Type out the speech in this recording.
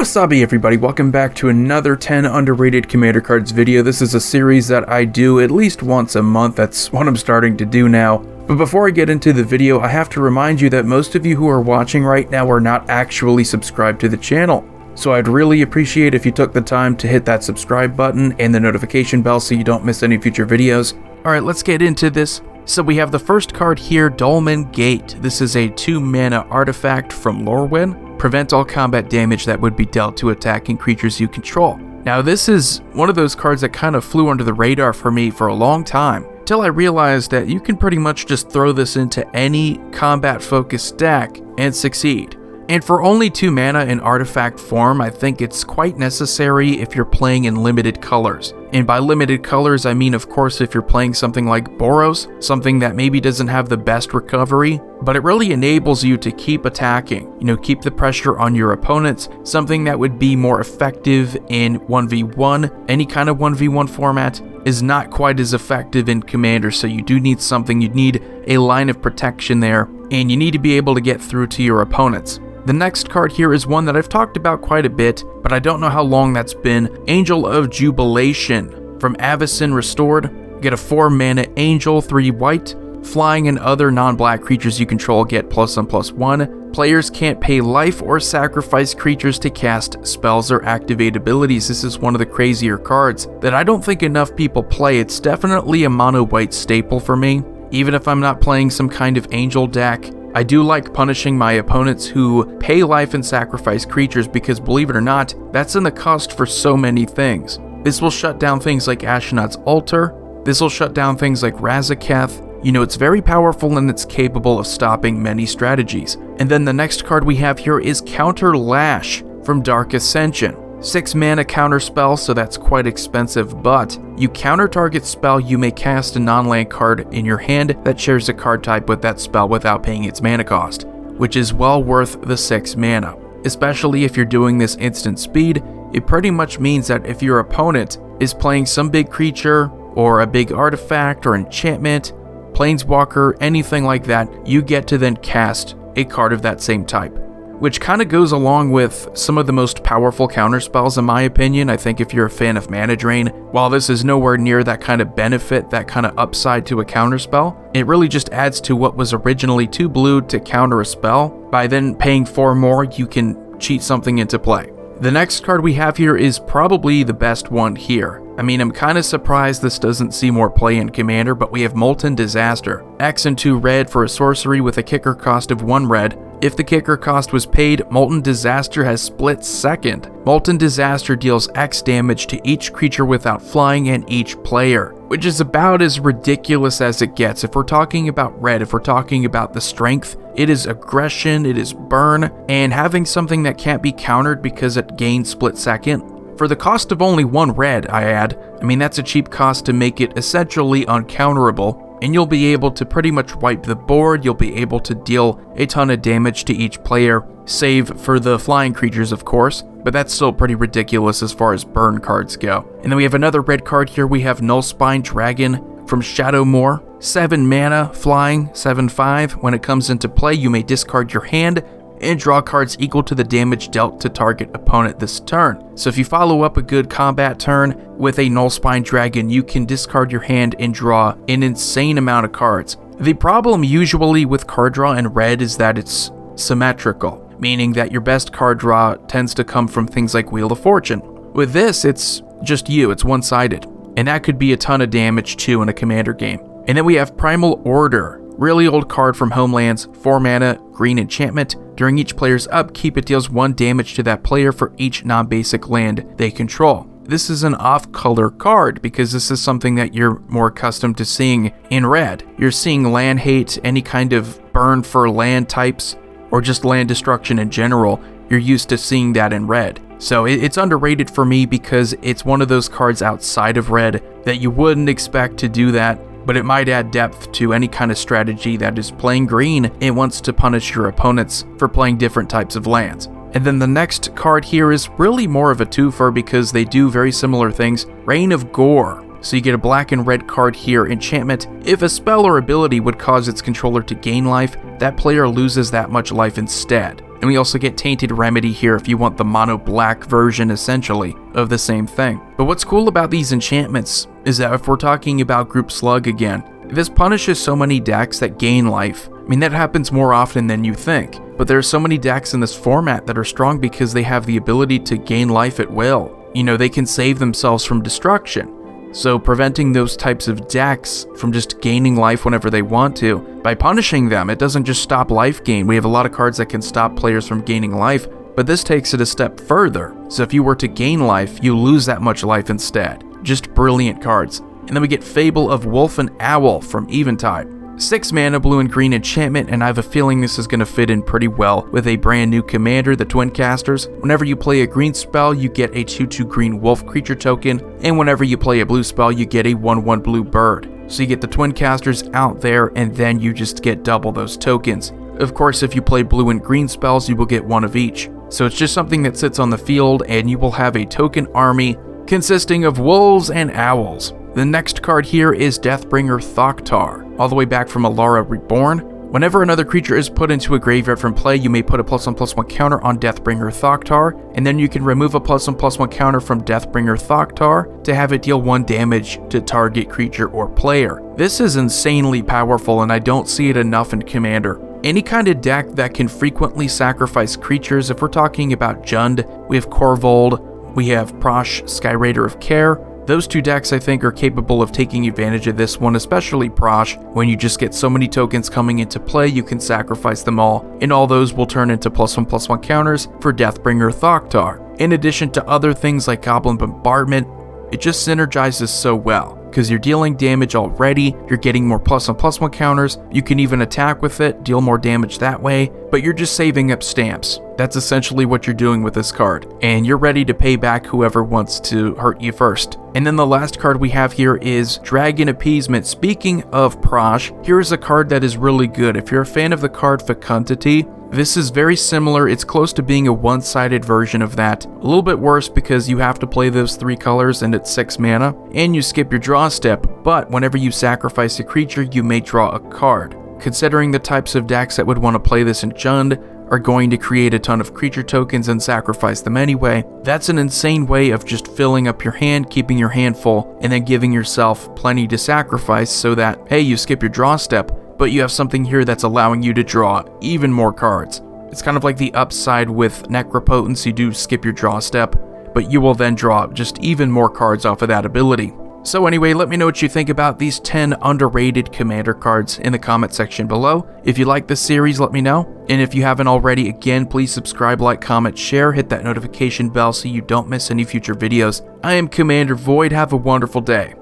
Wasabi everybody, welcome back to another 10 underrated commander cards video. This is a series that I do at least once a month. That's what I'm starting to do now. But before I get into the video, I have to remind you that most of you who are watching right now are not actually subscribed to the channel. So I'd really appreciate if you took the time to hit that subscribe button and the notification bell so you don't miss any future videos. Alright, let's get into this. So we have the first card here, Dolmen Gate. This is a 2-mana artifact from Lorwyn. Prevent all combat damage that would be dealt to attacking creatures you control. Now this is one of those cards that kind of flew under the radar for me for a long time, till I realized that you can pretty much just throw this into any combat-focused deck and succeed. And for only 2 mana in artifact form, I think it's quite necessary if you're playing in limited colors. And by limited colors, I mean of course if you're playing something like Boros, something that maybe doesn't have the best recovery, but it really enables you to keep attacking, keep the pressure on your opponents, something that would be more effective in 1v1. Any kind of 1v1 format is not quite as effective in Commander, so you do need something, you need a line of protection there, and you need to be able to get through to your opponents. The next card here is one that I've talked about quite a bit, but I don't know how long that's been. Angel of Jubilation. From Avacyn Restored, get a 4-mana Angel, 3 white. Flying and other non-black creatures you control get +1/+1. Players can't pay life or sacrifice creatures to cast spells or activate abilities. This is one of the crazier cards that I don't think enough people play. It's definitely a mono-white staple for me. Even if I'm not playing some kind of Angel deck, I do like punishing my opponents who pay life and sacrifice creatures because, believe it or not, that's in the cost for so many things. This will shut down things like Ashnod's Altar. This will shut down things like Razaketh. It's very powerful and it's capable of stopping many strategies. And then the next card we have here is Counter Lash from Dark Ascension. 6 mana counter spell, so that's quite expensive, but you counter target spell, you may cast a non-land card in your hand that shares a card type with that spell without paying its mana cost, which is well worth the 6 mana. Especially if you're doing this instant speed, it pretty much means that if your opponent is playing some big creature or a big artifact or enchantment, planeswalker, anything like that, you get to then cast a card of that same type. Which kind of goes along with some of the most powerful counterspells in my opinion. I think if you're a fan of Mana Drain, while this is nowhere near that kind of benefit, that kind of upside to a counterspell, it really just adds to what was originally 2 blue to counter a spell. By then paying 4 more, you can cheat something into play. The next card we have here is probably the best one here. I mean, I'm kind of surprised this doesn't see more play in Commander, but we have Molten Disaster. X and 2 red for a sorcery with a kicker cost of 1 red. If the kicker cost was paid, Molten Disaster has split second. Molten Disaster deals X damage to each creature without flying and each player, which is about as ridiculous as it gets. If we're talking about red, if we're talking about the strength, it is aggression, it is burn, and having something that can't be countered because it gains split second. For the cost of only 1 red, I add, that's a cheap cost to make it essentially uncounterable, and you'll be able to pretty much wipe the board. You'll be able to deal a ton of damage to each player, save for the flying creatures of course, but that's still pretty ridiculous as far as burn cards go. And then we have another red card here. We have Nullspine Dragon from Shadowmoor. 7 mana, flying, 7/5. When it comes into play, you may discard your hand and draw cards equal to the damage dealt to target opponent this turn. So if you follow up a good combat turn with a Nullspine Dragon, you can discard your hand and draw an insane amount of cards. The problem usually with card draw in red is that it's symmetrical, meaning that your best card draw tends to come from things like Wheel of Fortune. With this, it's just you, it's one-sided, and that could be a ton of damage too in a Commander game. And then we have Primal Order. Really old card from Homelands, 4 mana, green enchantment. During each player's upkeep, it deals 1 damage to that player for each non-basic land they control. This is an off-color card because this is something that you're more accustomed to seeing in red. You're seeing land hate, any kind of burn for land types, or just land destruction in general. You're used to seeing that in red. So it's underrated for me because it's one of those cards outside of red that you wouldn't expect to do that, but it might add depth to any kind of strategy that is playing green and wants to punish your opponents for playing different types of lands. And then the next card here is really more of a twofer because they do very similar things. Reign of Gore. So you get a black and red card here, enchantment. If a spell or ability would cause its controller to gain life, that player loses that much life instead. And we also get Tainted Remedy here if you want the mono black version essentially of the same thing. But what's cool about these enchantments is that if we're talking about Group Slug again, this punishes so many decks that gain life. I mean, that happens more often than you think, but there are so many decks in this format that are strong because they have the ability to gain life at will. You know, they can save themselves from destruction. So preventing those types of decks from just gaining life whenever they want to, by punishing them, it doesn't just stop life gain. We have a lot of cards that can stop players from gaining life, but this takes it a step further. So if you were to gain life, you lose that much life instead. Just brilliant cards. And then we get Fable of Wolf and Owl from Eventide. 6 mana blue and green enchantment, and I have a feeling this is going to fit in pretty well with a brand new commander, the Twin Casters. Whenever you play a green spell, you get a 2/2 green wolf creature token, and whenever you play a blue spell, you get a 1/1 blue bird. So you get the Twin Casters out there, and then you just get double those tokens. Of course, if you play blue and green spells, you will get one of each. So it's just something that sits on the field, and you will have a token army consisting of wolves and owls. The next card here is Deathbringer Thaktar, all the way back from Alara Reborn. Whenever another creature is put into a graveyard from play, you may put a +1/+1 counter on Deathbringer Thaktar, and then you can remove a +1/+1 counter from Deathbringer Thaktar to have it deal 1 damage to target creature or player. This is insanely powerful, and I don't see it enough in Commander. Any kind of deck that can frequently sacrifice creatures, if we're talking about Jund, we have Korvold, we have Prosh, Skyraider of Care. Those 2 decks I think are capable of taking advantage of this one, especially Prosh. When you just get so many tokens coming into play, you can sacrifice them all, and all those will turn into +1/+1 counters for Deathbringer Thaktar. In addition to other things like Goblin Bombardment, it just synergizes so well, because you're dealing damage already, you're getting more +1/+1 counters, you can even attack with it, deal more damage that way, but you're just saving up stamps. That's essentially what you're doing with this card, and you're ready to pay back whoever wants to hurt you first. And then the last card we have here is Dragon Appeasement. Speaking of Prosh, here is a card that is really good. If you're a fan of the card Fecundity, this is very similar. It's close to being a one-sided version of that. A little bit worse because you have to play those 3 colors and it's 6 mana, and you skip your draw step, but whenever you sacrifice a creature, you may draw a card. Considering the types of decks that would want to play this in Jund are going to create a ton of creature tokens and sacrifice them anyway, that's an insane way of just filling up your hand, keeping your hand full, and then giving yourself plenty to sacrifice so that, hey, you skip your draw step, but you have something here that's allowing you to draw even more cards. It's kind of like the upside with Necropotence. You do skip your draw step, but you will then draw just even more cards off of that ability. So anyway, let me know what you think about these 10 underrated Commander cards in the comment section below. If you like this series, let me know. And if you haven't already, again, please subscribe, like, comment, share, hit that notification bell so you don't miss any future videos. I am Commander Void. Have a wonderful day.